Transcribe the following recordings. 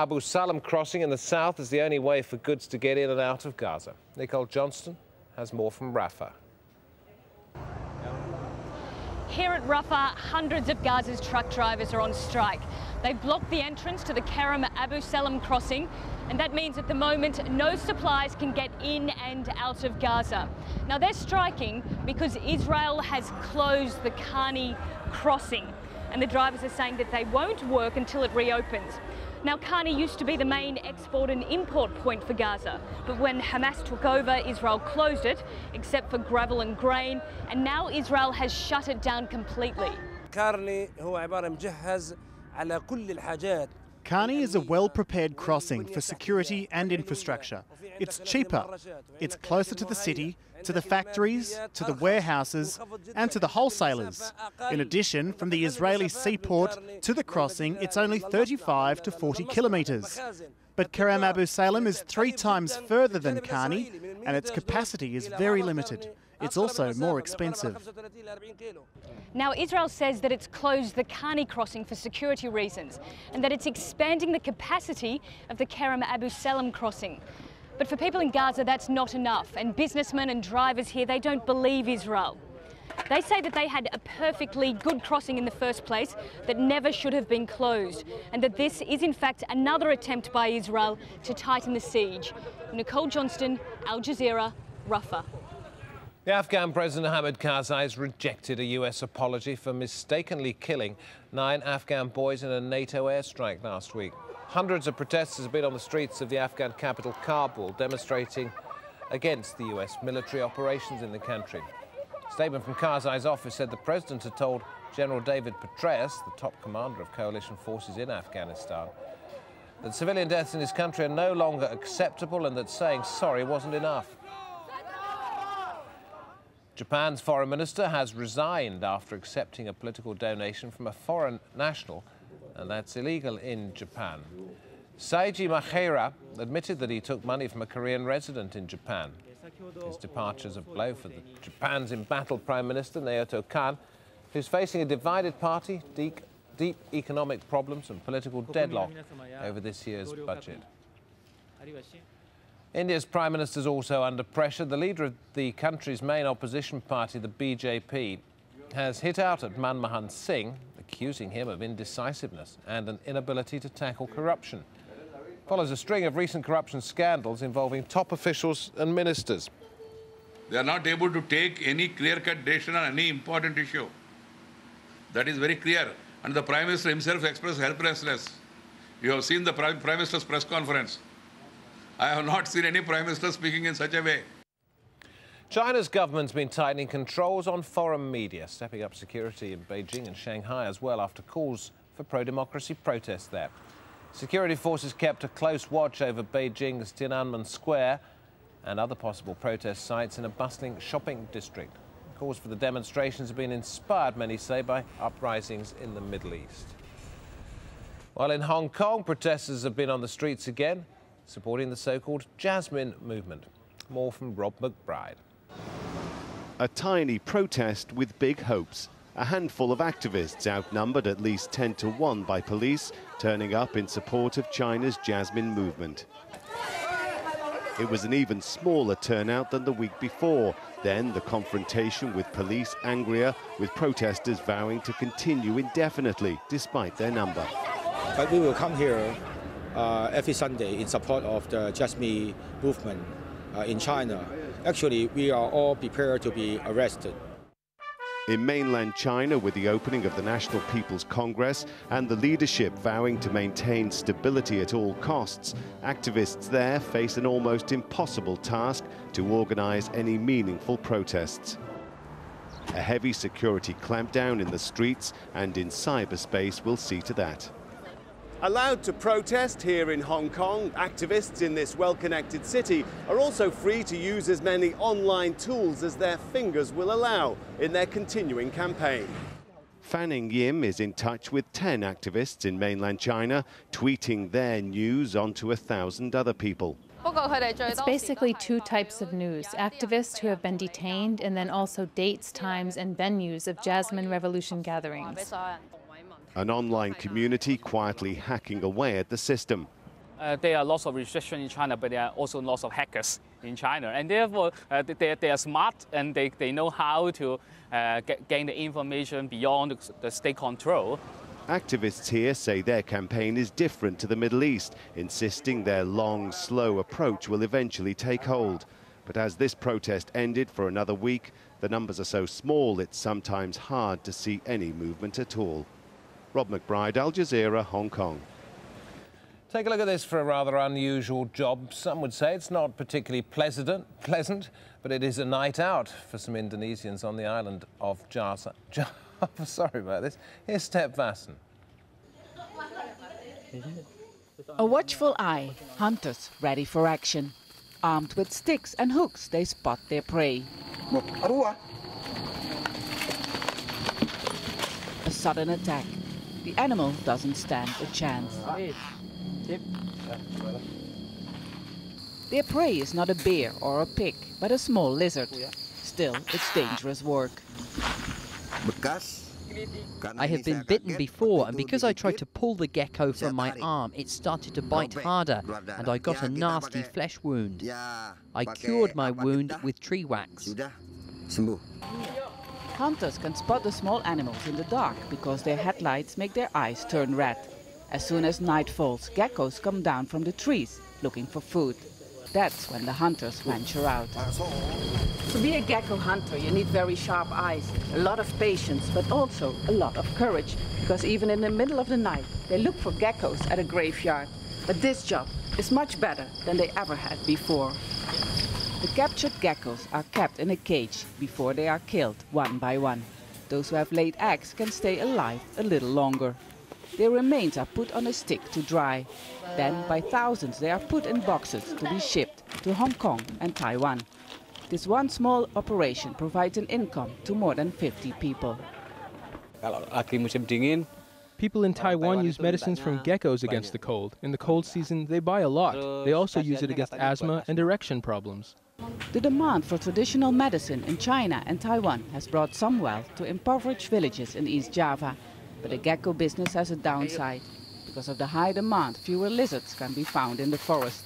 Abu Salam crossing in the south is the only way for goods to get in and out of Gaza. Nicole Johnston has more from Rafah. Here at Rafah, hundreds of Gaza's truck drivers are on strike. They've blocked the entrance to the Kerem Abu Salam crossing, and that means at the moment no supplies can get in and out of Gaza. Now they're striking because Israel has closed the Kani crossing, and the drivers are saying that they won't work until it reopens. Now, Kani used to be the main export and import point for Gaza, but when Hamas took over, Israel closed it, except for gravel and grain, and now Israel has shut it down completely. Kani is a well-prepared crossing for security and infrastructure. It's cheaper. It's closer to the city, to the factories, to the warehouses and to the wholesalers. In addition, from the Israeli seaport to the crossing, it's only 35 to 40 kilometres. But Kerem Abu Salam is 3 times further than Kani, and its capacity is very limited. It's also more expensive. Now, Israel says that it's closed the Kani crossing for security reasons and that it's expanding the capacity of the Kerem Abu Salam crossing. But for people in Gaza, that's not enough, and businessmen and drivers here, they don't believe Israel. They say that they had a perfectly good crossing in the first place that never should have been closed, and that this is in fact another attempt by Israel to tighten the siege. Nicole Johnston, AlJazeera, Rafah. The Afghan President Hamid Karzai has rejected a US apology for mistakenly killing 9 Afghan boys in a NATO airstrike last week. Hundreds of protesters have been on the streets of the Afghan capital, Kabul, demonstrating against the US military operations in the country. A statement from Karzai's office said the president had told General David Petraeus, the top commander of coalition forces in Afghanistan, that civilian deaths in his country are no longer acceptable and that saying sorry wasn't enough. Japan's foreign minister has resigned after accepting a political donation from a foreign national, and that's illegal in Japan. Seiji Maheira admitted that he took money from a Korean resident in Japan. His departure is a blow for Japan's embattled Prime Minister, Naoto Kan, who's facing a divided party, deep economic problems and political deadlock over this year's budget. India's Prime Minister is also under pressure. The leader of the country's main opposition party, the BJP, has hit out at Manmohan Singh, accusing him of indecisiveness and an inability to tackle corruption. Follows a string of recent corruption scandals involving top officials and ministers. They are not able to take any clear-cut decision on any important issue. That is very clear. And the Prime Minister himself expressed helplessness. You have seen the Prime Minister's press conference. I have not seen any Prime Minister speaking in such a way. China's government's been tightening controls on foreign media, stepping up security in Beijing and Shanghai as well after calls for pro-democracy protests there. Security forces kept a close watch over Beijing's Tiananmen Square and other possible protest sites in a bustling shopping district. Calls for the demonstrations have been inspired, many say, by uprisings in the Middle East. While in Hong Kong, protesters have been on the streets again, supporting the so-called Jasmine movement. More from Rob McBride. A tiny protest with big hopes. A handful of activists, outnumbered at least 10 to 1 by police, turning up in support of China's Jasmine movement. It was an even smaller turnout than the week before. Then the confrontation with police angrier, with protesters vowing to continue indefinitely despite their number. But we will come here every Sunday in support of the Jasmine movement in China. Actually, we are all prepared to be arrested. In mainland China, with the opening of the National People's Congress and the leadership vowing to maintain stability at all costs, activists there face an almost impossible task to organize any meaningful protests. A heavy security clampdown in the streets and in cyberspace will see to that. Allowed to protest here in Hong Kong, activists in this well-connected city are also free to use as many online tools as their fingers will allow in their continuing campaign. Fanning Yim is in touch with 10 activists in mainland China, tweeting their news onto 1,000 other people. It's basically 2 types of news: activists who have been detained, and then also dates, times and venues of Jasmine Revolution gatherings. An online community quietly hacking away at the system. There are lots of restrictions in China, but there are also lots of hackers in China. And therefore, they are smart and they know how to gain the information beyond the state control. Activists here say their campaign is different to the Middle East, insisting their long, slow approach will eventually take hold. But as this protest ended for another week, the numbers are so small it's sometimes hard to see any movement at all. Rob McBride, Al Jazeera, Hong Kong. Take a look at this for a rather unusual job. Some would say it's not particularly pleasant, but it is a night out for some Indonesians on the island of Java. Sorry about this. Here's Step Vassen. A watchful eye, hunters ready for action. Armed with sticks and hooks, they spot their prey. A sudden attack. The animal doesn't stand a chance. Their prey is not a bear or a pig, but a small lizard. Still, it's dangerous work. I have been bitten before, and because I tried to pull the gecko from my arm, it started to bite harder, and I got a nasty flesh wound. I cured my wound with tree wax. Hunters can spot the small animals in the dark because their headlights make their eyes turn red. As soon as night falls, geckos come down from the trees looking for food. That's when the hunters venture out. To be a gecko hunter, you need very sharp eyes, a lot of patience, but also a lot of courage, because even in the middle of the night, they look for geckos at a graveyard. But this job is much better than they ever had before. The captured geckos are kept in a cage before they are killed one by one. Those who have laid eggs can stay alive a little longer. Their remains are put on a stick to dry. Then, by thousands, they are put in boxes to be shipped to Hong Kong and Taiwan. This one small operation provides an income to more than 50 people. People in Taiwan use medicines from geckos against the cold. In the cold season, they buy a lot. They also use it against asthma and erection problems. The demand for traditional medicine in China and Taiwan has brought some wealth to impoverished villages in East Java. But the gecko business has a downside. Because of the high demand, fewer lizards can be found in the forest.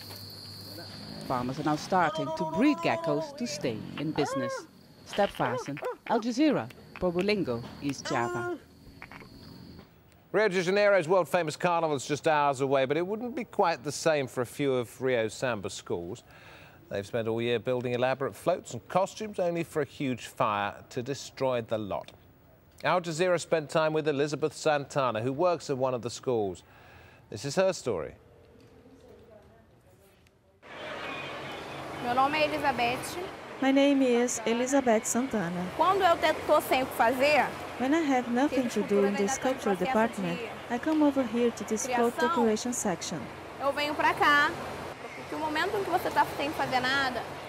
Farmers are now starting to breed geckos to stay in business. Step Vassen, Al Jazeera, Probolinggo, East Java. Rio de Janeiro's world-famous carnival is just hours away, but it wouldn't be quite the same for a few of Rio's samba schools. They've spent all year building elaborate floats and costumes, only for a huge fire to destroy the lot. Al Jazeera spent time with Elizabeth Santana, who works at one of the schools. This is her story. My name is Elizabeth Santana. When I have nothing to do in the sculpture department, I come over here to this float decoration section.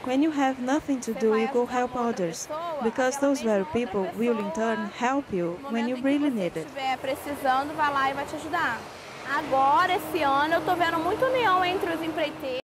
When you have nothing to do, you go help others, because those very people will in turn help you when you really need it. Agora, esse ano, eu tô vendo muito união entre os empreiteiros.